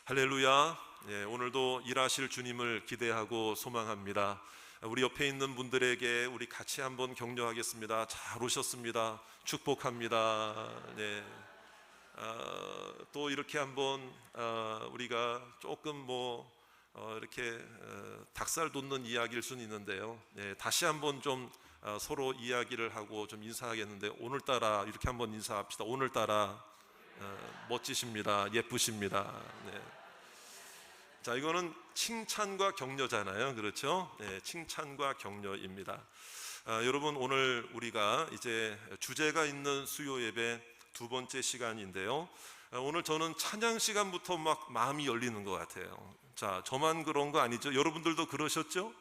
할렐루야. 오늘도 일하실 주님을 기대하고 소망합니다. 우리 옆에 있는 분들에게 우리 같이 한번 격려하겠습니다. 잘 오셨습니다. 축복합니다. 또 이렇게 한번 우리가 조금 이렇게 닭살 돋는 이야기일 수는 있는데요. 다시 한번 좀 서로 이야기를 하고 좀 인사하겠는데, 오늘따라 이렇게 한번 인사합시다. 오늘따라 멋지십니다. 예쁘십니다. 자, 이거는 칭찬과 격려잖아요. 그렇죠? 칭찬과 격려입니다. 여러분, 오늘 우리가 이제 주제가 있는 수요 예배 두 번째 시간인데요. 오늘 저는 찬양 시간부터 막 마음이 열리는 것 같아요. 자, 저만 그런 거 아니죠? 여러분들도 그러셨죠?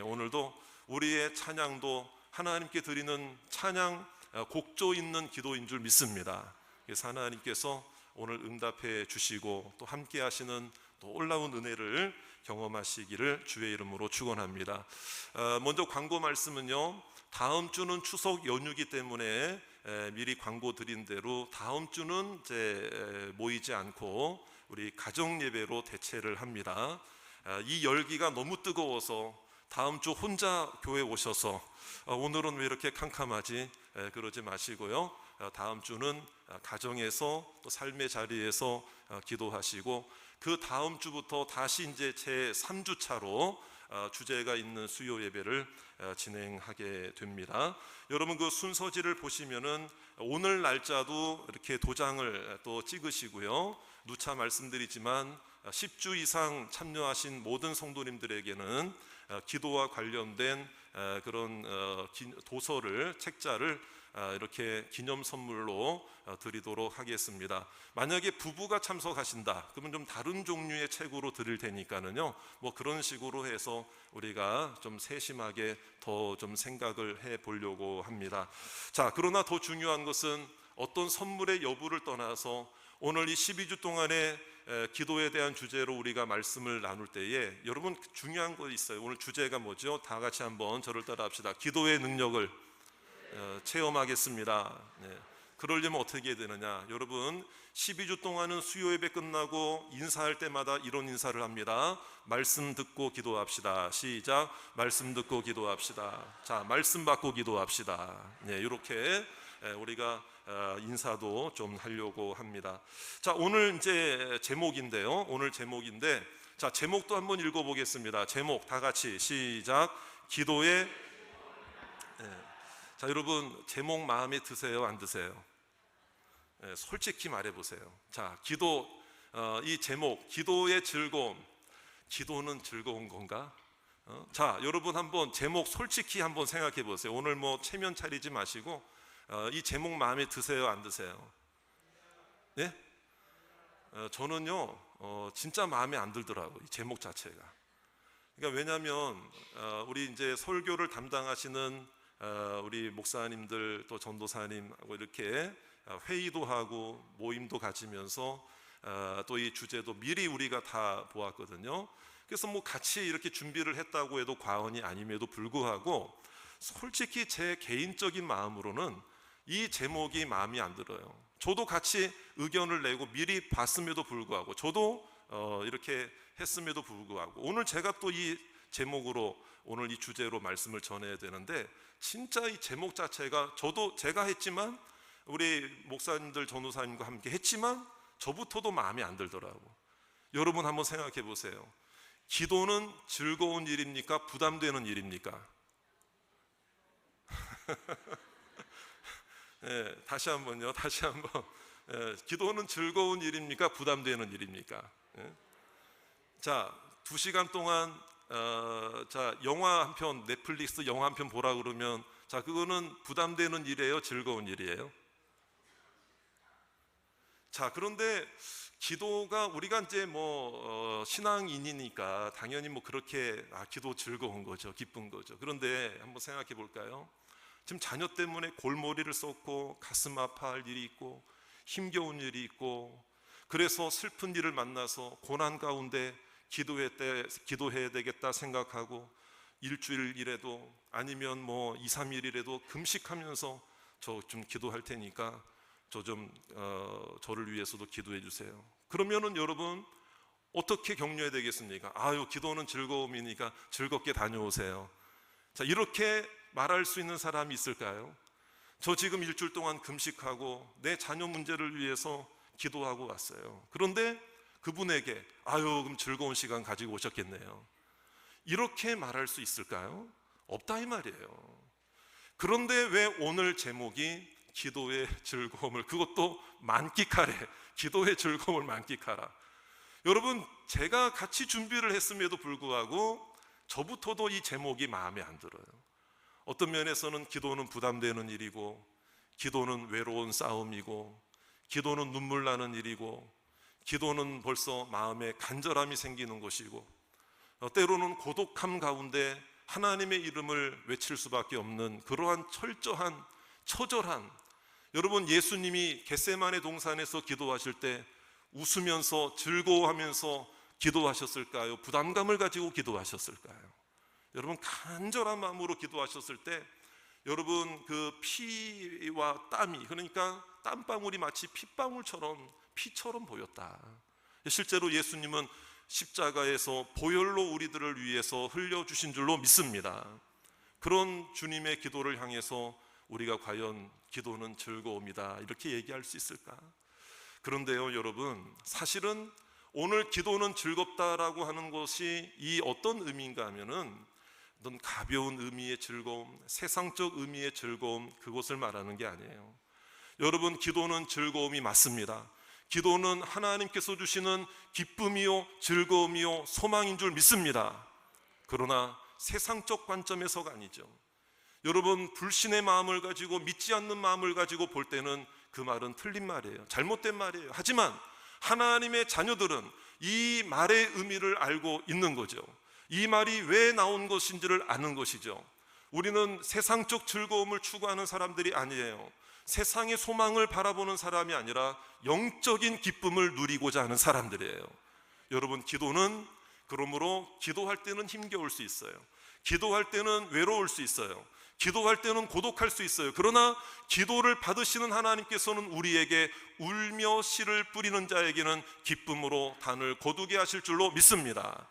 오늘도 우리의 찬양도 하나님께 드리는 찬양, 곡조 있는 기도인 줄 믿습니다. 그래서 하나님께서 오늘 응답해 주시고 또 함께 하시는 놀라운 은혜를 경험하시기를 주의 이름으로 축원합니다. 먼저 광고 말씀은요, 다음 주는 추석 연휴이기 때문에 미리 광고 드린 대로 다음 주는 이제 모이지 않고 우리 가정 예배로 대체를 합니다. 이 열기가 너무 뜨거워서 다음 주 혼자 교회 오셔서 오늘은 왜 이렇게 캄캄하지? 그러지 마시고요. 다음 주는 가정에서 또 삶의 자리에서 기도하시고, 그 다음 주부터 다시 이제 제 3주 차로 주제가 있는 수요 예배를 진행하게 됩니다. 여러분, 그 순서지를 보시면은 오늘 날짜도 이렇게 도장을 또 찍으시고요. 누차 말씀드리지만 10주 이상 참여하신 모든 성도님들에게는 기도와 관련된 그런 도서를, 책자를 이렇게 기념 선물로 드리도록 하겠습니다. 만약에 부부가 참석하신다 그러면 좀 다른 종류의 책으로 드릴 테니까는요, 그런 식으로 해서 우리가 좀 세심하게 더 좀 생각을 해 보려고 합니다. 자, 그러나 더 중요한 것은 어떤 선물의 여부를 떠나서 오늘 이 12주 동안의 기도에 대한 주제로 우리가 말씀을 나눌 때에 여러분, 중요한 거 있어요. 오늘 주제가 뭐죠? 다 같이 한번 저를 따라 합시다. 기도의 능력을 체험하겠습니다. 그러려면 어떻게 해야 되느냐? 여러분, 12주 동안은 수요 예배 끝나고 인사할 때마다 이런 인사를 합니다. 말씀 듣고 기도합시다. 시작. 말씀 듣고 기도합시다. 자, 말씀 받고 기도합시다. 이렇게 우리가 인사도 좀 하려고 합니다. 자, 오늘 이제 제목인데요. 자, 제목도 한번 읽어보겠습니다. 제목 다 같이 시작. 기도의 자, 여러분, 제목 마음에 드세요? 안 드세요? 솔직히 말해보세요. 자, 기도, 이 제목, 기도의 즐거움. 기도는 즐거운 건가? 자, 여러분 한번 제목 솔직히 한번 생각해 보세요. 오늘 체면 차리지 마시고 이 제목 마음에 드세요? 안 드세요? 네? 저는요, 진짜 마음에 안 들더라고요. 이 제목 자체가. 그러니까 왜냐하면 우리 이제 설교를 담당하시는 우리 목사님들 또 전도사님하고 이렇게 회의도 하고 모임도 가지면서 또 이 주제도 미리 우리가 다 보았거든요. 그래서 같이 이렇게 준비를 했다고 해도 과언이 아님에도 불구하고 솔직히 제 개인적인 마음으로는 이 제목이 마음에 안 들어요. 저도 같이 의견을 내고 미리 봤음에도 불구하고, 저도 이렇게 했음에도 불구하고, 오늘 제가 또 이 제목으로, 오늘 이 주제로 말씀을 전해야 되는데, 진짜 이 제목 자체가 저도 제가 했지만 우리 목사님들 전도사님과 함께 했지만 저부터도 마음에 안 들더라고. 여러분 한번 생각해 보세요. 기도는 즐거운 일입니까? 부담되는 일입니까? 다시 한번요. 기도는 즐거운 일입니까? 부담되는 일입니까? 자, 2시간 동안 자, 영화 한 편, 넷플릭스 영화 한 편 보라 그러면, 자, 그거는 부담되는 일이에요? 즐거운 일이에요? 자, 그런데 기도가, 우리가 이제 신앙인이니까 당연히 그렇게 기도 즐거운 거죠. 기쁜 거죠. 그런데 한번 생각해 볼까요? 지금 자녀 때문에 골머리를 썩고 가슴 아파할 일이 있고 힘겨운 일이 있고, 그래서 슬픈 일을 만나서 고난 가운데 기도해야 되겠다 생각하고 일주일이라도 아니면 2, 3일이라도 금식하면서 저 좀 기도할 테니까 저를 위해서도 기도해 주세요. 그러면은 여러분, 어떻게 격려해야 되겠습니까? 아유, 기도는 즐거움이니까 즐겁게 다녀오세요. 자, 이렇게 말할 수 있는 사람이 있을까요? 저 지금 일주일 동안 금식하고 내 자녀 문제를 위해서 기도하고 왔어요. 그런데 그분에게 아유, 그럼 즐거운 시간 가지고 오셨겠네요. 이렇게 말할 수 있을까요? 없다 이 말이에요. 그런데 왜 오늘 제목이 기도의 즐거움을, 그것도 만끽하래, 기도의 즐거움을 만끽하라. 여러분, 제가 같이 준비를 했음에도 불구하고 저부터도 이 제목이 마음에 안 들어요. 어떤 면에서는 기도는 부담되는 일이고, 기도는 외로운 싸움이고, 기도는 눈물 나는 일이고, 기도는 벌써 마음에 간절함이 생기는 것이고, 때로는 고독함 가운데 하나님의 이름을 외칠 수밖에 없는 그러한 철저한, 처절한, 여러분, 예수님이 겟세마네 동산에서 기도하실 때 웃으면서 즐거워하면서 기도하셨을까요? 부담감을 가지고 기도하셨을까요? 여러분, 간절한 마음으로 기도하셨을 때 여러분, 그 피와 땀이, 그러니까 땀방울이 마치 피처럼 보였다. 실제로 예수님은 십자가에서 보혈로 우리들을 위해서 흘려주신 줄로 믿습니다. 그런 주님의 기도를 향해서 우리가 과연 기도는 즐거움이다 이렇게 얘기할 수 있을까? 그런데요, 여러분, 사실은 오늘 기도는 즐겁다라고 하는 것이 이 어떤 의미인가 하면은 어떤 가벼운 의미의 즐거움, 세상적 의미의 즐거움, 그것을 말하는 게 아니에요. 여러분, 기도는 즐거움이 맞습니다. 기도는 하나님께서 주시는 기쁨이요, 즐거움이요, 소망인 줄 믿습니다. 그러나 세상적 관점에서가 아니죠. 여러분, 불신의 마음을 가지고, 믿지 않는 마음을 가지고 볼 때는 그 말은 틀린 말이에요. 잘못된 말이에요. 하지만 하나님의 자녀들은 이 말의 의미를 알고 있는 거죠. 이 말이 왜 나온 것인지를 아는 것이죠. 우리는 세상적 즐거움을 추구하는 사람들이 아니에요. 세상의 소망을 바라보는 사람이 아니라 영적인 기쁨을 누리고자 하는 사람들이에요. 여러분, 기도는 그러므로 기도할 때는 힘겨울 수 있어요. 기도할 때는 외로울 수 있어요. 기도할 때는 고독할 수 있어요. 그러나 기도를 받으시는 하나님께서는 우리에게 울며 씨를 뿌리는 자에게는 기쁨으로 단을 거두게 하실 줄로 믿습니다.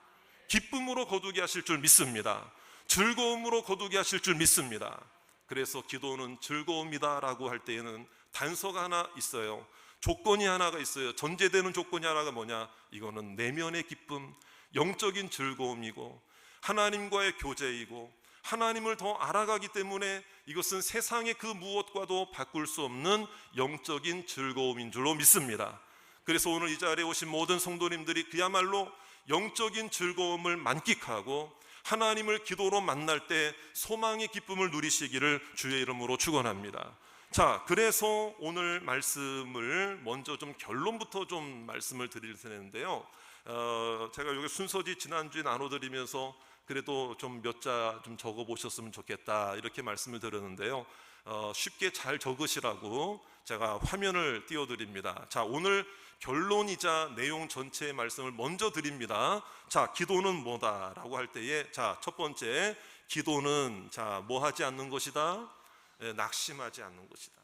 기쁨으로 거두게 하실 줄 믿습니다. 즐거움으로 거두게 하실 줄 믿습니다. 그래서 기도는 즐거움이다라고 할 때에는 단서가 하나 있어요. 조건이 하나가 있어요. 전제되는 조건이 하나가 뭐냐? 이거는 내면의 기쁨, 영적인 즐거움이고 하나님과의 교제이고 하나님을 더 알아가기 때문에 이것은 세상의 그 무엇과도 바꿀 수 없는 영적인 즐거움인 줄로 믿습니다. 그래서 오늘 이 자리에 오신 모든 성도님들이 그야말로 영적인 즐거움을 만끽하고 하나님을 기도로 만날 때 소망의 기쁨을 누리시기를 주의 이름으로 축원합니다. 자, 그래서 오늘 말씀을 먼저 좀 결론부터 좀 말씀을 드릴 텐데요. 제가 여기 순서지 지난주에 나눠드리면서 그래도 좀 몇 자 좀 적어 보셨으면 좋겠다 이렇게 말씀을 드렸는데요. 쉽게 잘 적으시라고 제가 화면을 띄워드립니다. 자, 오늘 결론이자 내용 전체의 말씀을 먼저 드립니다. 자, 기도는 뭐다라고 할 때에, 자, 첫 번째, 기도는 자, 뭐 하지 않는 것이다? 낙심하지 않는 것이다.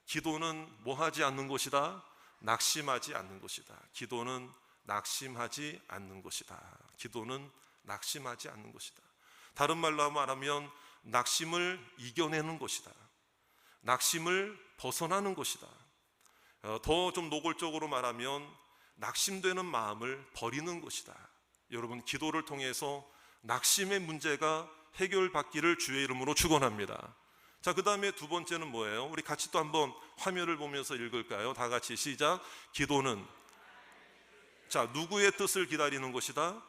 기도는 뭐 하지 않는 것이다? 낙심하지 않는 것이다. 기도는 낙심하지 않는 것이다. 기도는 낙심하지 않는 것이다. 다른 말로 말하면 낙심을 이겨내는 것이다. 낙심을 벗어나는 것이다. 더 좀 노골적으로 말하면 낙심되는 마음을 버리는 것이다. 여러분, 기도를 통해서 낙심의 문제가 해결받기를 주의 이름으로 축원합니다. 자, 그 다음에 두 번째는 뭐예요? 우리 같이 또 한번 화면을 보면서 읽을까요? 다 같이 시작. 기도는 자, 누구의 뜻을 기다리는 것이다?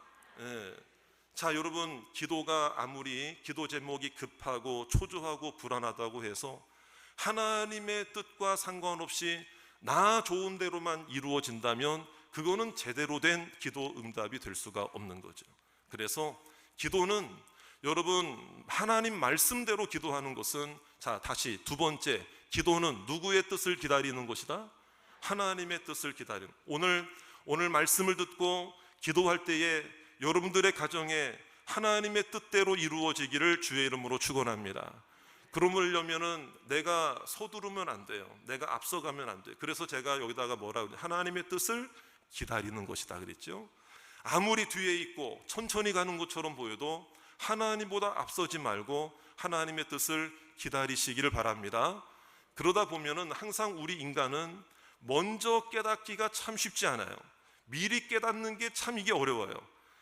자, 여러분, 기도가 아무리 기도 제목이 급하고 초조하고 불안하다고 해서 하나님의 뜻과 상관없이 나 좋은 대로만 이루어진다면 그거는 제대로 된 기도 응답이 될 수가 없는 거죠. 그래서 기도는 여러분, 하나님 말씀대로 기도하는 것은, 자, 다시 두 번째, 기도는 누구의 뜻을 기다리는 것이다? 하나님의 뜻을 기다리는. 오늘 말씀을 듣고 기도할 때에 여러분들의 가정에 하나님의 뜻대로 이루어지기를 주의 이름으로 축원합니다. 그러려면은 내가 서두르면 안 돼요. 내가 앞서가면 안 돼요. 그래서 제가 여기다가 뭐라고 하냐면 하나님의 뜻을 기다리는 것이다 그랬죠. 아무리 뒤에 있고 천천히 가는 것처럼 보여도 하나님보다 앞서지 말고 하나님의 뜻을 기다리시기를 바랍니다. 그러다 보면은 항상 우리 인간은 먼저 깨닫기가 참 쉽지 않아요. 미리 깨닫는 게 참 이게 어려워요.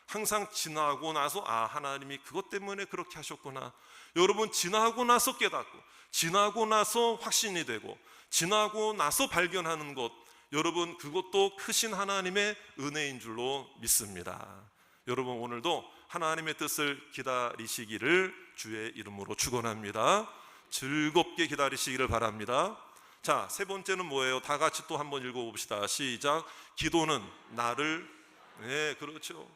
항상 지나고 나서 하나님이 그것 때문에 그렇게 하셨구나. 여러분, 지나고 나서 깨닫고 지나고 나서 확신이 되고 지나고 나서 발견하는 것, 여러분, 그것도 크신 하나님의 은혜인 줄로 믿습니다. 여러분, 오늘도 하나님의 뜻을 기다리시기를 주의 이름으로 축원합니다. 즐겁게 기다리시기를 바랍니다. 자, 세 번째는 뭐예요? 다 같이 또 한번 읽어봅시다. 시작. 기도는 나를, 네, 그렇죠.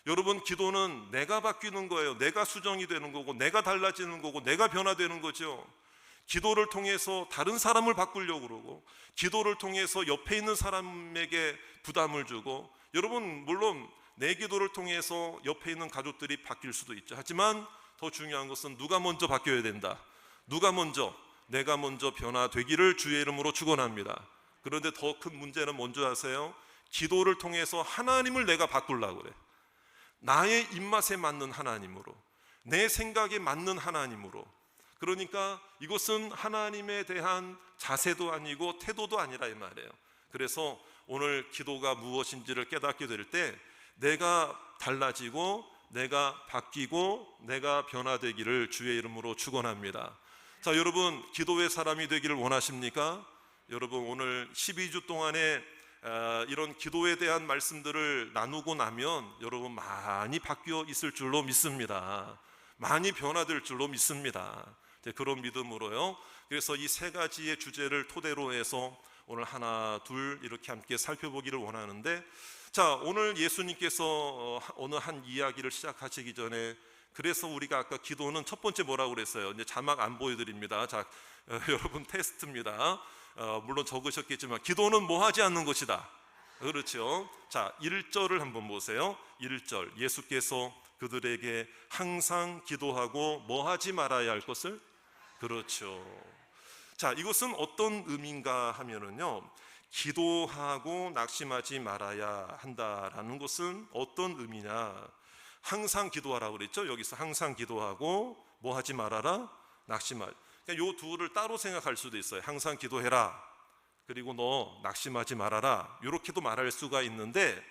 여러분, 기도는 내가 바뀌는 거예요. 내가 수정이 되는 거고, 내가 달라지는 거고, 내가 변화되는 거죠. 기도를 통해서 다른 사람을 바꾸려고 그러고, 기도를 통해서 옆에 있는 사람에게 부담을 주고, 여러분, 물론 내 기도를 통해서 옆에 있는 가족들이 바뀔 수도 있죠. 하지만 더 중요한 것은 누가 먼저 바뀌어야 된다. 누가 먼저, 내가 먼저 변화되기를 주의 이름으로 축원합니다. 그런데 더 큰 문제는 뭔지 아세요? 기도를 통해서 하나님을 내가 바꾸려고 그래. 나의 입맛에 맞는 하나님으로, 내 생각에 맞는 하나님으로. 그러니까 이것은 하나님에 대한 자세도 아니고 태도도 아니라 이 말이에요. 그래서 오늘 기도가 무엇인지를 깨닫게 될 때 내가 달라지고 내가 바뀌고 내가 변화되기를 주의 이름으로 축원합니다. 자, 여러분, 기도의 사람이 되기를 원하십니까? 여러분, 오늘 12주 동안에 이런 기도에 대한 말씀들을 나누고 나면 여러분 많이 바뀌어 있을 줄로 믿습니다. 많이 변화될 줄로 믿습니다. 그런 믿음으로요. 그래서 이 세 가지의 주제를 토대로 해서 오늘 하나, 둘 이렇게 함께 살펴보기를 원하는데, 자, 오늘 예수님께서 어느 한 이야기를 시작하시기 전에, 그래서 우리가 아까 기도는 첫 번째 뭐라고 그랬어요? 이제 자막 안 보여드립니다. 자, 여러분 테스트입니다. 물론 적으셨겠지만 기도는 뭐 하지 않는 것이다. 그렇죠. 자, 1절을 한번 보세요. 1절, 예수께서 그들에게 항상 기도하고 뭐 하지 말아야 할 것을, 그렇죠. 자, 이것은 어떤 의미인가 하면은요, 기도하고 낙심하지 말아야 한다라는 것은 어떤 의미냐? 항상 기도하라고 그랬죠. 여기서 항상 기도하고 뭐 하지 말아라? 낙심하지. 그러니까 요 둘을 따로 생각할 수도 있어요. 항상 기도해라, 그리고 너 낙심하지 말아라, 이렇게도 말할 수가 있는데,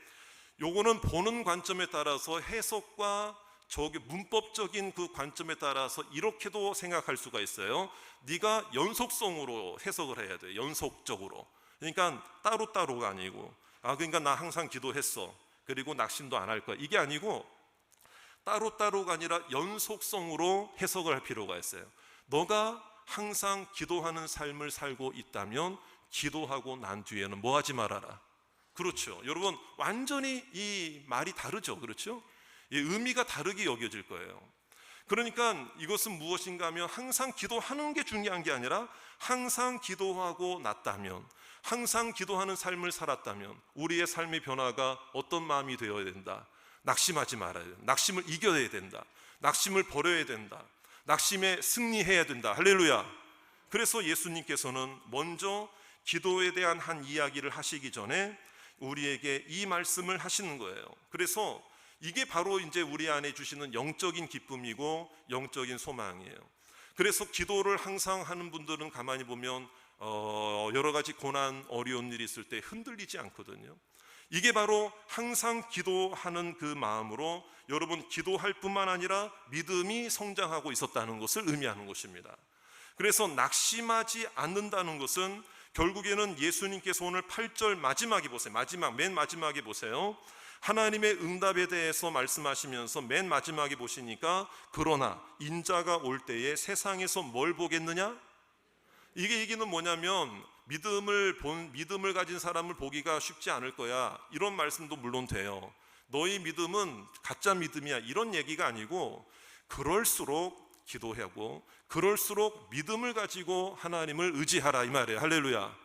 요거는 보는 관점에 따라서 해석과 저기 문법적인 그 관점에 따라서 이렇게도 생각할 수가 있어요. 네가 연속성으로 해석을 해야 돼. 연속적으로. 그러니까 따로따로가 아니고, 그러니까 나 항상 기도했어, 그리고 낙심도 안 할 거야, 이게 아니고 따로따로가 아니라 연속성으로 해석을 할 필요가 있어요. 너가 항상 기도하는 삶을 살고 있다면 기도하고 난 뒤에는 뭐 하지 말아라. 그렇죠. 여러분, 완전히 이 말이 다르죠. 그렇죠? 이 의미가 다르게 여겨질 거예요. 그러니까 이것은 무엇인가 하면 항상 기도하는 게 중요한 게 아니라 항상 기도하고 났다면, 항상 기도하는 삶을 살았다면 우리의 삶의 변화가 어떤 마음이 되어야 된다. 낙심하지 말아야 된다. 낙심을 이겨야 된다. 낙심을 버려야 된다. 낙심에 승리해야 된다. 할렐루야. 그래서 예수님께서는 먼저 기도에 대한 한 이야기를 하시기 전에 우리에게 이 말씀을 하시는 거예요. 그래서 이게 바로 이제 우리 안에 주시는 영적인 기쁨이고 영적인 소망이에요. 그래서 기도를 항상 하는 분들은 가만히 보면 여러 가지 고난, 어려운 일이 있을 때 흔들리지 않거든요. 이게 바로 항상 기도하는 그 마음으로 여러분 기도할 뿐만 아니라 믿음이 성장하고 있었다는 것을 의미하는 것입니다. 그래서 낙심하지 않는다는 것은 결국에는 예수님께서 오늘 8절 마지막에 보세요. 맨 마지막에 보세요. 하나님의 응답에 대해서 말씀하시면서 맨 마지막에 보시니까, 그러나 인자가 올 때에 세상에서 뭘 보겠느냐? 이게 얘기는 뭐냐면 믿음을 가진 사람을 보기가 쉽지 않을 거야, 이런 말씀도 물론 돼요. 너희 믿음은 가짜 믿음이야, 이런 얘기가 아니고, 그럴수록 기도하고 그럴수록 믿음을 가지고 하나님을 의지하라, 이 말이에요. 할렐루야.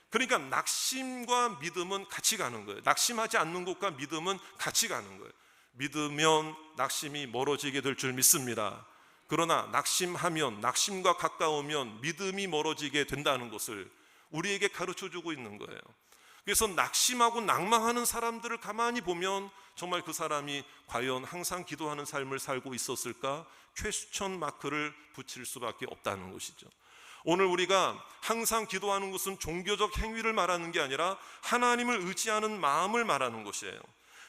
그러니까 낙심과 믿음은 같이 가는 거예요. 낙심하지 않는 것과 믿음은 같이 가는 거예요. 믿으면 낙심이 멀어지게 될 줄 믿습니다. 그러나 낙심하면, 낙심과 가까우면 믿음이 멀어지게 된다는 것을 우리에게 가르쳐 주고 있는 거예요. 그래서 낙심하고 낭망하는 사람들을 가만히 보면 정말 그 사람이 과연 항상 기도하는 삶을 살고 있었을까? 퀘스천 마크를 붙일 수밖에 없다는 것이죠. 오늘 우리가 항상 기도하는 것은 종교적 행위를 말하는 게 아니라 하나님을 의지하는 마음을 말하는 것이에요.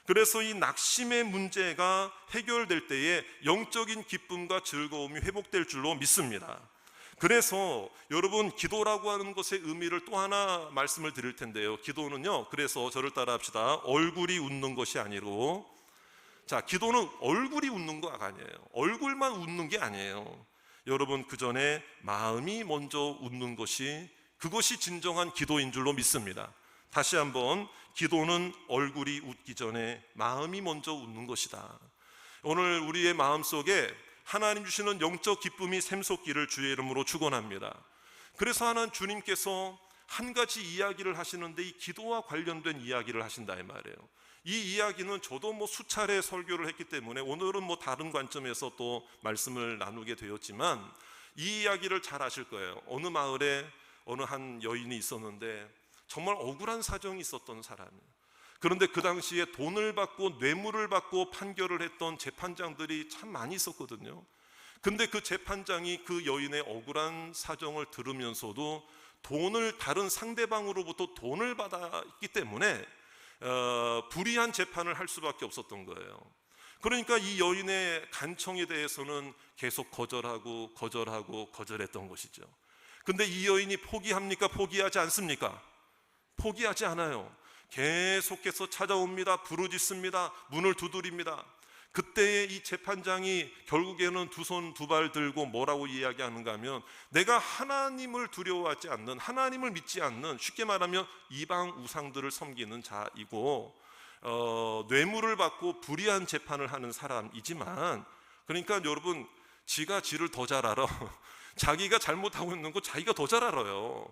그래서 이 낙심의 문제가 해결될 때에 영적인 기쁨과 즐거움이 회복될 줄로 믿습니다. 그래서 여러분, 기도라고 하는 것의 의미를 또 하나 말씀을 드릴 텐데요. 기도는요, 그래서 저를 따라 합시다. 얼굴이 웃는 것이 아니고, 자, 기도는 얼굴이 웃는 거 아니에요. 얼굴만 웃는 게 아니에요. 여러분, 그 전에 마음이 먼저 웃는 것이, 그것이 진정한 기도인 줄로 믿습니다. 다시 한번, 기도는 얼굴이 웃기 전에 마음이 먼저 웃는 것이다. 오늘 우리의 마음속에 하나님 주시는 영적 기쁨이 샘솟기를 주의 이름으로 축원합니다. 그래서 하나님 주님께서 한 가지 이야기를 하시는데 이 기도와 관련된 이야기를 하신다 이 말이에요. 이 이야기는 저도 수차례 설교를 했기 때문에 오늘은 다른 관점에서 또 말씀을 나누게 되었지만 이 이야기를 잘 아실 거예요. 어느 마을에 어느 한 여인이 있었는데 정말 억울한 사정이 있었던 사람이에요. 그런데 그 당시에 돈을 받고 뇌물을 받고 판결을 했던 재판장들이 참 많이 있었거든요. 근데 그 재판장이 그 여인의 억울한 사정을 들으면서도 다른 상대방으로부터 돈을 받았기 때문에 불이한 재판을 할 수밖에 없었던 거예요. 그러니까 이 여인의 간청에 대해서는 계속 거절했던 것이죠. 근데 이 여인이 포기합니까? 포기하지 않습니까? 포기하지 않아요. 계속해서 찾아옵니다. 부르짖습니다. 문을 두드립니다. 그때에 이 재판장이 결국에는 두 손 두 발 들고 뭐라고 이야기하는가 하면, 내가 하나님을 두려워하지 않는, 하나님을 믿지 않는, 쉽게 말하면 이방 우상들을 섬기는 자이고 뇌물을 받고 불의한 재판을 하는 사람이지만, 그러니까 여러분, 지가 지를 더 잘 알아. 자기가 잘못하고 있는 거 자기가 더 잘 알아요.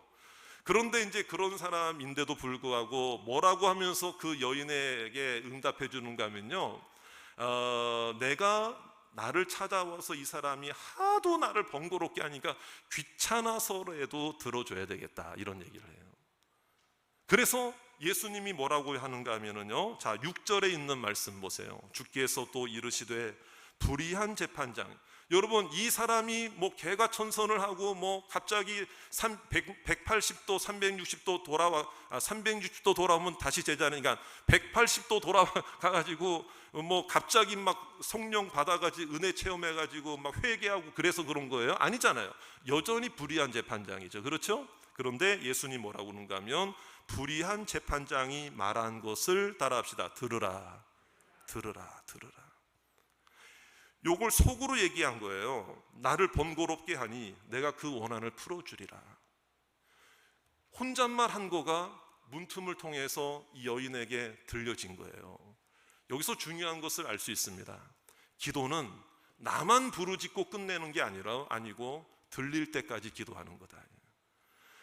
그런데 이제 그런 사람인데도 불구하고 뭐라고 하면서 그 여인에게 응답해 주는가 하면요, 내가 나를 찾아와서 이 사람이 하도 나를 번거롭게 하니까 귀찮아서라도 들어줘야 되겠다, 이런 얘기를 해요. 그래서 예수님이 뭐라고 하는가 하면은요, 자 6절에 있는 말씀 보세요. 주께서 또 이르시되 불의한 재판장, 여러분, 이 사람이 개가천선을 하고 갑자기 180도 360도 돌아오면 다시 제자니까 180도 돌아가가지고 갑자기 성령 받아가지고 은혜 체험해가지고 회개하고 그래서 그런 거예요? 아니잖아요. 여전히 불의한 재판장이죠. 그렇죠? 그런데 예수님 뭐라고 하는가 하면, 불의한 재판장이 말한 것을 따라합시다. 들으라. 요걸 속으로 얘기한 거예요. 나를 번거롭게 하니 내가 그 원한을 풀어주리라. 혼잣말 한 거가 문틈을 통해서 이 여인에게 들려진 거예요. 여기서 중요한 것을 알 수 있습니다. 기도는 나만 부르짖고 끝내는 게 아니고 들릴 때까지 기도하는 거다.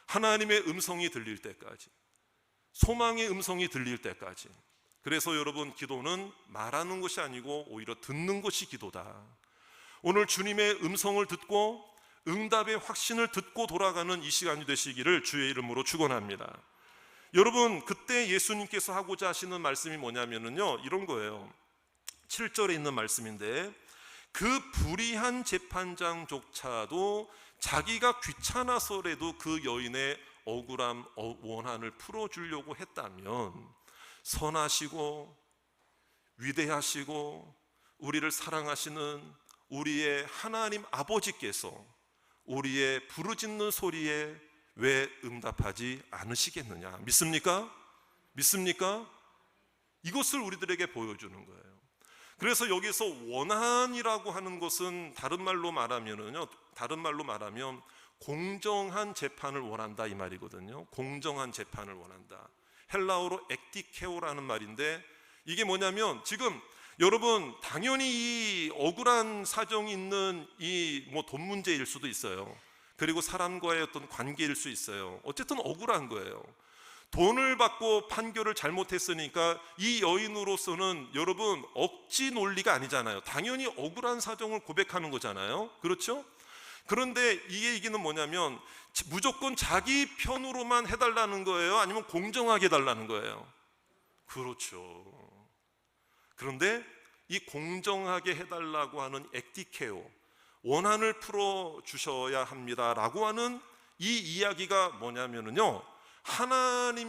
하나님의 음성이 들릴 때까지, 소망의 음성이 들릴 때까지. 그래서 여러분, 기도는 말하는 것이 아니고 오히려 듣는 것이 기도다. 오늘 주님의 음성을 듣고 응답의 확신을 듣고 돌아가는 이 시간이 되시기를 주의 이름으로 축원합니다. 여러분, 그때 예수님께서 하고자 하시는 말씀이 뭐냐면요, 이런 거예요. 7절에 있는 말씀인데, 그 불의한 재판장조차도 자기가 귀찮아서라도 그 여인의 억울함, 원한을 풀어주려고 했다면, 선하시고 위대하시고 우리를 사랑하시는 우리의 하나님 아버지께서 우리의 부르짖는 소리에 왜 응답하지 않으시겠느냐? 믿습니까? 이것을 우리들에게 보여주는 거예요. 그래서 여기서 원한이라고 하는 것은 다른 말로 말하면 공정한 재판을 원한다, 이 말이거든요. 공정한 재판을 원한다. 헬라어로 ekdikeo라는 말인데, 이게 뭐냐면, 지금 여러분, 당연히 이 억울한 사정이 있는 이 돈 문제일 수도 있어요. 그리고 사람과의 어떤 관계일 수 있어요. 어쨌든 억울한 거예요. 돈을 받고 판결을 잘못했으니까 이 여인으로서는 여러분, 억지 논리가 아니잖아요. 당연히 억울한 사정을 고백하는 거잖아요. 그렇죠? 그런데 이 얘기는 뭐냐면 무조건 자기 편으로만 해달라는 거예요? 아니면 공정하게 해달라는 거예요? 그렇죠. 그런데 이 공정하게 해달라고 하는 에티케오, 원한을 풀어주셔야 합니다라고 하는 이 이야기가 뭐냐면요, 하나님께로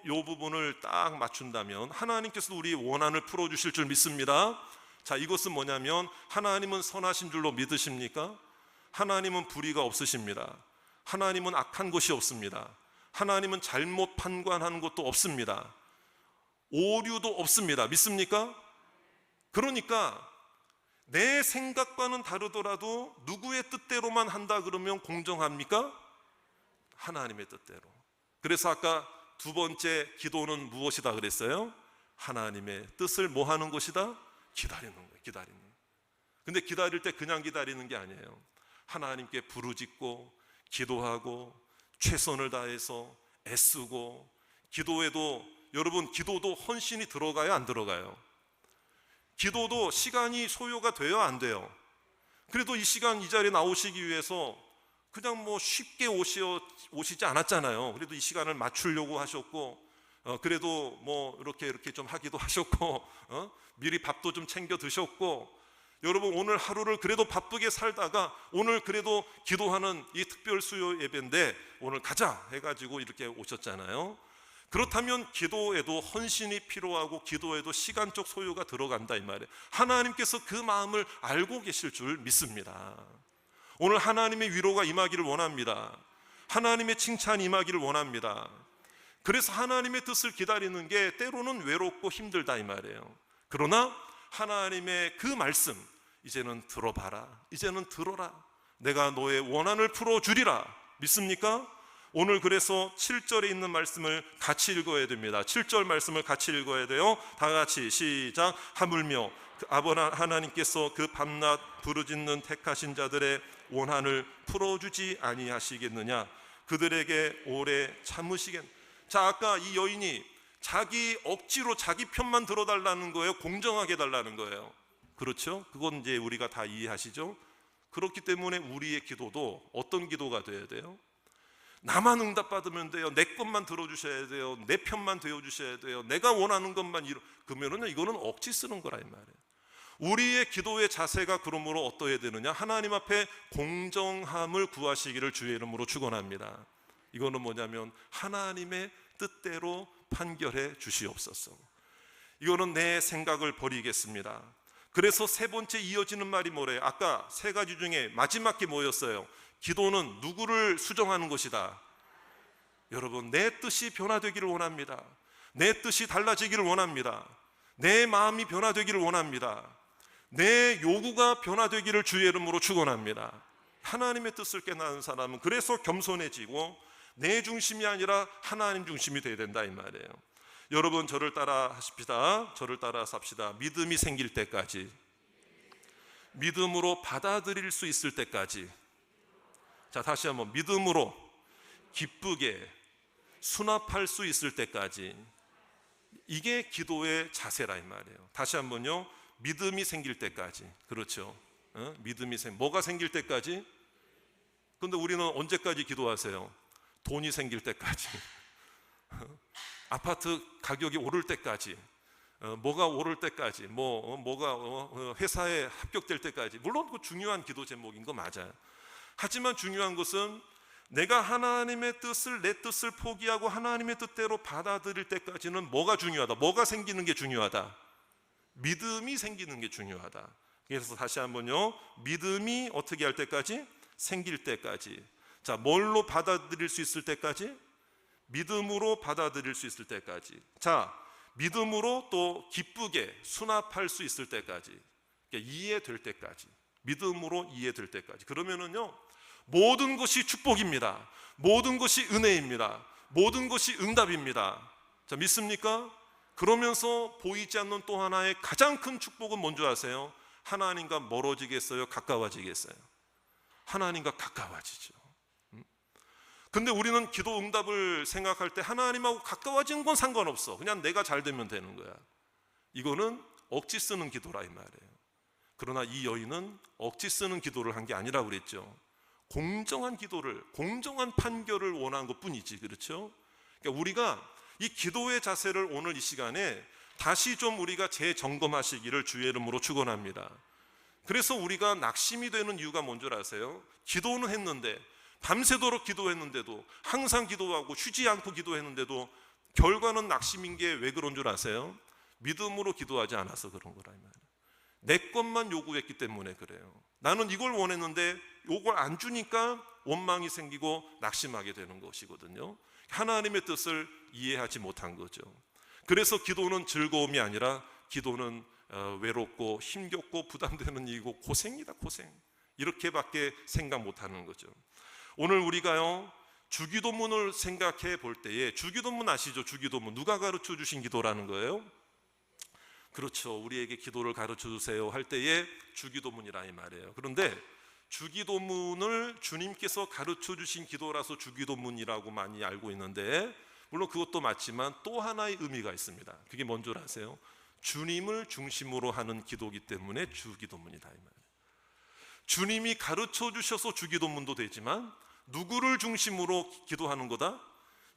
이 부분을 딱 맞춘다면 하나님께서도 우리 원한을 풀어주실 줄 믿습니다. 자, 이것은 뭐냐면 하나님은 선하신 줄로 믿으십니까? 하나님은 불의가 없으십니다. 하나님은 악한 것이 없습니다. 하나님은 잘못 판관하는 것도 없습니다. 오류도 없습니다. 믿습니까? 그러니까 내 생각과는 다르더라도 누구의 뜻대로만 한다 그러면 공정합니까? 하나님의 뜻대로. 그래서 아까 두 번째 기도는 무엇이다 그랬어요? 하나님의 뜻을 뭐 하는 것이다? 기다리는 거예요. 기다리는 거예요. 근데 기다릴 때 그냥 기다리는 게 아니에요. 하나님께 부르짖고 기도하고 최선을 다해서 애쓰고, 기도에도 여러분, 기도도 헌신이 들어가요, 안 들어가요? 기도도 시간이 소요가 돼요, 안 돼요? 그래도 이 시간 이 자리에 나오시기 위해서 그냥 뭐 쉽게 오시지 않았잖아요. 그래도 이 시간을 맞추려고 하셨고, 그래도 뭐 이렇게 좀 하기도 하셨고, 미리 밥도 좀 챙겨 드셨고, 여러분 오늘 하루를 그래도 바쁘게 살다가 오늘 그래도 기도하는 이 특별 수요 예배인데 오늘 가자 해가지고 이렇게 오셨잖아요. 그렇다면 기도에도 헌신이 필요하고 기도에도 시간적 소요가 들어간다 이 말이에요. 하나님께서 그 마음을 알고 계실 줄 믿습니다. 오늘 하나님의 위로가 임하기를 원합니다. 하나님의 칭찬이 임하기를 원합니다. 그래서 하나님의 뜻을 기다리는 게 때로는 외롭고 힘들다 이 말이에요. 그러나 하나님의 그 말씀, 이제는 들어봐라, 이제는 들어라, 내가 너의 원한을 풀어주리라. 믿습니까? 오늘 그래서 7절에 있는 말씀을 같이 읽어야 됩니다. 7절 말씀을 같이 읽어야 돼요. 다 같이 시작. 하물며 하나님께서 그 밤낮 부르짖는 택하신 자들의 원한을 풀어주지 아니하시겠느냐? 그들에게 오래 참으시겠느냐? 자, 아까 이 여인이 자기 억지로 자기 편만 들어달라는 거예요? 공정하게 달라는 거예요? 그렇죠? 그건 이제 우리가 다 이해하시죠? 그렇기 때문에 우리의 기도도 어떤 기도가 돼야 돼요? 나만 응답받으면 돼요. 내 것만 들어주셔야 돼요. 내 편만 되어주셔야 돼요. 내가 원하는 것만 그러면은 이거는 억지 쓰는 거라 이 말이에요. 우리의 기도의 자세가 그러므로 어떠해야 되느냐? 하나님 앞에 공정함을 구하시기를 주의 이름으로 축원합니다. 이거는 뭐냐면 하나님의 뜻대로 판결해 주시옵소서. 이거는 내 생각을 버리겠습니다. 그래서 세 번째 이어지는 말이 뭐래요? 아까 세 가지 중에 마지막 게 뭐였어요? 기도는 누구를 수정하는 것이다. 여러분, 내 뜻이 변화되기를 원합니다. 내 뜻이 달라지기를 원합니다. 내 마음이 변화되기를 원합니다. 내 요구가 변화되기를 주의 이름으로 축원합니다. 하나님의 뜻을 깨닫는 사람은 그래서 겸손해지고 내 중심이 아니라 하나님 중심이 되어야 된다 이 말이에요. 여러분, 저를 따라 하십시다. 저를 따라 삽시다. 믿음이 생길 때까지, 믿음으로 받아들일 수 있을 때까지. 자, 다시 한번, 믿음으로 기쁘게 수납할 수 있을 때까지. 이게 기도의 자세라 이 말이에요. 다시 한번요. 믿음이 생길 때까지. 그렇죠? 뭐가 생길 때까지? 근데 우리는 언제까지 기도하세요? 돈이 생길 때까지, 아파트 가격이 오를 때까지, 뭐가 오를 때까지, 뭐가 회사에 합격될 때까지. 물론 그 중요한 기도 제목인 거 맞아요. 하지만 중요한 것은 내가 하나님의 뜻을, 내 뜻을 포기하고 하나님의 뜻대로 받아들일 때까지는 뭐가 중요하다? 뭐가 생기는 게 중요하다? 믿음이 생기는 게 중요하다. 그래서 다시 한번요. 믿음이 어떻게 할 때까지? 생길 때까지. 자, 뭘로 받아들일 수 있을 때까지? 믿음으로 받아들일 수 있을 때까지. 자, 믿음으로 또 기쁘게 수납할 수 있을 때까지. 그러니까 이해될 때까지. 믿음으로 이해될 때까지. 그러면은요, 모든 것이 축복입니다. 모든 것이 은혜입니다. 모든 것이 응답입니다. 자, 믿습니까? 그러면서 보이지 않는 또 하나의 가장 큰 축복은 뭔지 아세요? 하나님과 멀어지겠어요? 가까워지겠어요? 하나님과 가까워지죠. 근데 우리는 기도 응답을 생각할 때 하나님하고 가까워지는 건 상관없어. 그냥 내가 잘 되면 되는 거야. 이거는 억지 쓰는 기도라 이 말이에요. 그러나 이 여인은 억지 쓰는 기도를 한 게 아니라고 그랬죠. 공정한 기도를, 공정한 판결을 원한 것뿐이지. 그렇죠? 그러니까 우리가 이 기도의 자세를 오늘 이 시간에 다시 좀 우리가 재점검하시기를 주의 이름으로 축원합니다. 그래서 우리가 낙심이 되는 이유가 뭔 줄 아세요? 기도는 했는데, 밤새도록 기도했는데도, 항상 기도하고 쉬지 않고 기도했는데도 결과는 낙심인 게 왜 그런 줄 아세요? 믿음으로 기도하지 않아서 그런 거라 이 말이에요. 내 것만 요구했기 때문에 그래요. 나는 이걸 원했는데 이걸 안 주니까 원망이 생기고 낙심하게 되는 것이거든요. 하나님의 뜻을 이해하지 못한 거죠. 그래서 기도는 즐거움이 아니라 기도는 외롭고 힘겹고 부담되는 일이고 고생이다, 고생. 이렇게밖에 생각 못하는 거죠. 오늘 우리가요, 주기도문을 생각해 볼 때에, 주기도문 아시죠? 주기도문 누가 가르쳐 주신 기도라는 거예요? 그렇죠. 우리에게 기도를 가르쳐 주세요 할 때에 주기도문이라 이 말이에요. 그런데 주기도문을 주님께서 가르쳐 주신 기도라서 주기도문이라고 많이 알고 있는데, 물론 그것도 맞지만 또 하나의 의미가 있습니다. 그게 뭔 줄 아세요? 주님을 중심으로 하는 기도이기 때문에 주기도문이다 이 말이에요. 주님이 가르쳐 주셔서 주기도문도 되지만 누구를 중심으로 기도하는 거다?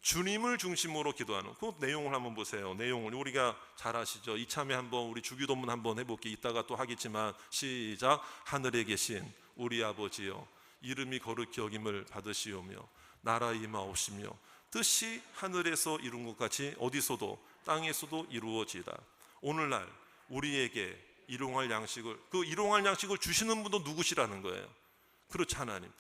주님을 중심으로 기도하는 그 내용을 한번 보세요. 내용을 우리가 잘 아시죠? 이참에 한번 우리 주기도문 한번 해볼게요. 이따가 또 하겠지만 시작. 하늘에 계신 우리 아버지여, 이름이 거룩히 여김을 받으시오며 나라 임하옵시며 뜻이 하늘에서 이룬 것 같이 어디서도 땅에서도 이루어지이다. 오늘날 우리에게 일용할 양식을, 그 일용할 양식을 주시는 분도 누구시라는 거예요? 그렇지, 하나님.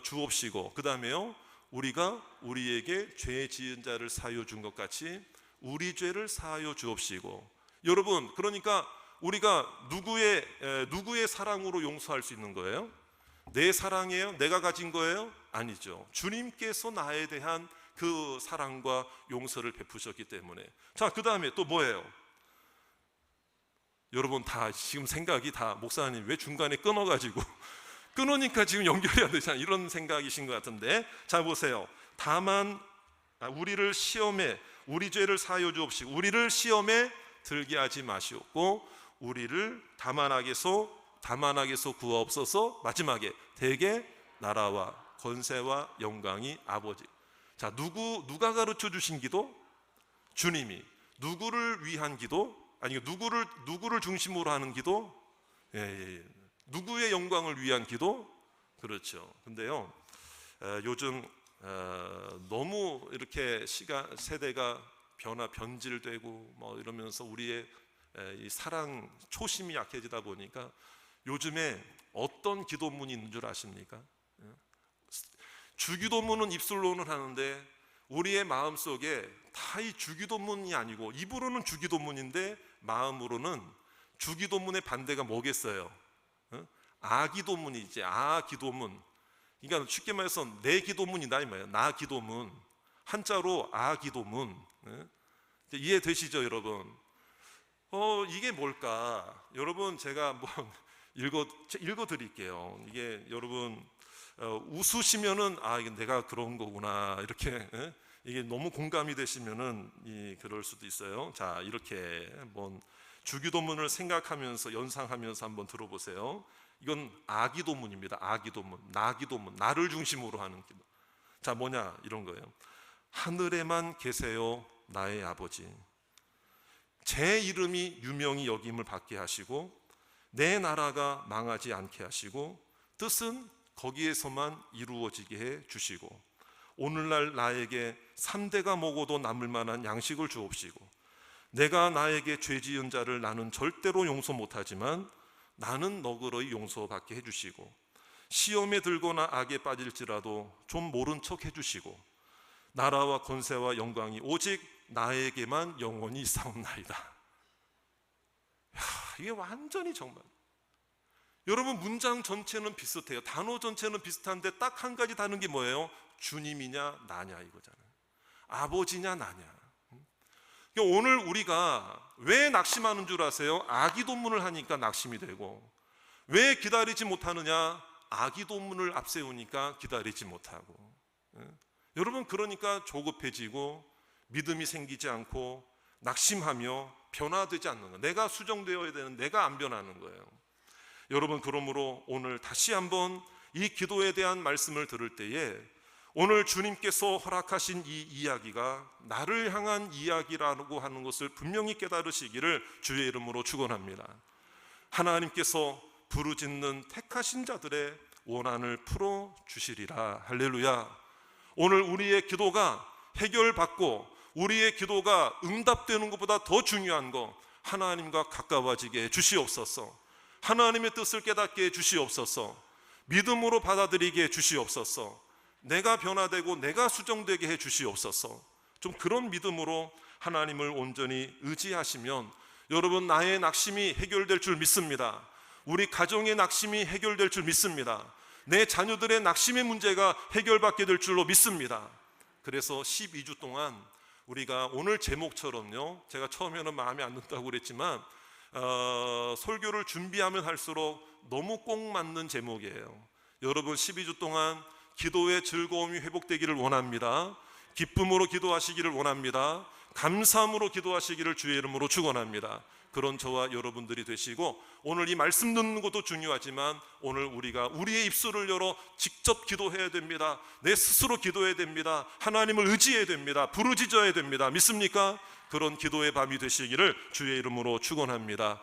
주옵시고, 그 다음에요, 우리가 우리에게 죄 지은 자를 사하여 준 것 같이 우리 죄를 사하여 주옵시고. 여러분, 그러니까 우리가 누구의 사랑으로 용서할 수 있는 거예요? 내 사랑이에요? 내가 가진 거예요? 아니죠. 주님께서 나에 대한 그 사랑과 용서를 베푸셨기 때문에. 자, 그 다음에 또 뭐예요? 여러분 다 지금 생각이 다 목사님 왜 중간에 끊어가지고 끊으니까 지금 연결이 안 되잖아요. 이런 생각이신 것 같은데, 자 보세요. 다만 우리를 시험에, 우리 죄를 사하여 주옵시고 우리를 시험에 들게 하지 마시옵고 우리를 다만하게서 구하옵소서. 마지막에 대개 나라와 권세와 영광이 아버지. 자, 누가 가르쳐 주신 기도? 주님이. 누구를 위한 기도? 아니, 누구를 중심으로 하는 기도? 예. 누구의 영광을 위한 기도? 그렇죠. 근데요, 요즘 너무 이렇게 세대가 변질되고 뭐 이러면서 우리의 이 사랑 초심이 약해지다 보니까 요즘에 어떤 기도문이 있는 줄 아십니까? 주기도문은 입술로는 하는데 우리의 마음속에 다 이 주기도문이 아니고, 입으로는 주기도문인데 마음으로는 주기도문의 반대가 뭐겠어요? 아기도문이지. 아기도문. 그러니까 쉽게 말해서 내 기도문이다 이 말이에요. 나 기도문. 한자로 아기도문. 이해되시죠, 여러분? 이게 뭘까? 여러분, 제가 한번 읽어 드릴게요. 이게 여러분 웃으시면은 이게 내가 그런 거구나, 이렇게 이게 너무 공감이 되시면은 그럴 수도 있어요. 자, 이렇게 한번 주기도문을 생각하면서 연상하면서 한번 들어보세요. 이건 아기도문입니다. 아기도문, 나기도문, 나를 중심으로 하는 기도. 자, 뭐냐 이런 거예요. 하늘에만 계세요 나의 아버지, 제 이름이 유명히 여김을 받게 하시고 내 나라가 망하지 않게 하시고 뜻은 거기에서만 이루어지게 해 주시고 오늘날 나에게 3대가 먹어도 남을 만한 양식을 주옵시고 내가 나에게 죄 지은 자를 나는 절대로 용서 못하지만 나는 너그러이 용서받게 해주시고 시험에 들거나 악에 빠질지라도 좀 모른 척 해주시고 나라와 권세와 영광이 오직 나에게만 영원히 있사옵나이다. 이게 완전히 정말, 여러분 문장 전체는 비슷해요. 단어 전체는 비슷한데 딱 한 가지 다른 게 뭐예요? 주님이냐 나냐 이거잖아요. 아버지냐 나냐. 오늘 우리가 왜 낙심하는 줄 아세요? 아기도문을 하니까 낙심이 되고, 왜 기다리지 못하느냐? 아기도문을 앞세우니까 기다리지 못하고. 여러분, 그러니까 조급해지고 믿음이 생기지 않고 낙심하며 변화되지 않는 거예요. 내가 수정되어야 되는 내가 안 변하는 거예요. 여러분, 그러므로 오늘 다시 한번 이 기도에 대한 말씀을 들을 때에 오늘 주님께서 허락하신 이 이야기가 나를 향한 이야기라고 하는 것을 분명히 깨달으시기를 주의 이름으로 축원합니다. 하나님께서 부르짖는 택하신 자들의 원한을 풀어주시리라. 할렐루야. 오늘 우리의 기도가 해결받고 우리의 기도가 응답되는 것보다 더 중요한 거, 하나님과 가까워지게 해 주시옵소서. 하나님의 뜻을 깨닫게 해 주시옵소서. 믿음으로 받아들이게 해 주시옵소서. 내가 변화되고 내가 수정되게 해 주시옵소서. 좀 그런 믿음으로 하나님을 온전히 의지하시면 여러분, 나의 낙심이 해결될 줄 믿습니다. 우리 가정의 낙심이 해결될 줄 믿습니다. 내 자녀들의 낙심의 문제가 해결받게 될 줄로 믿습니다. 그래서 12주 동안 우리가 오늘 제목처럼요, 제가 처음에는 마음에 안 든다고 그랬지만 설교를 준비하면 할수록 너무 꼭 맞는 제목이에요. 여러분, 12주 동안 기도의 즐거움이 회복되기를 원합니다. 기쁨으로 기도하시기를 원합니다. 감사함으로 기도하시기를 주의 이름으로 축원합니다. 그런 저와 여러분들이 되시고, 오늘 이 말씀 듣는 것도 중요하지만 오늘 우리가 우리의 입술을 열어 직접 기도해야 됩니다. 내 스스로 기도해야 됩니다. 하나님을 의지해야 됩니다. 부르짖어야 됩니다. 믿습니까? 그런 기도의 밤이 되시기를 주의 이름으로 축원합니다.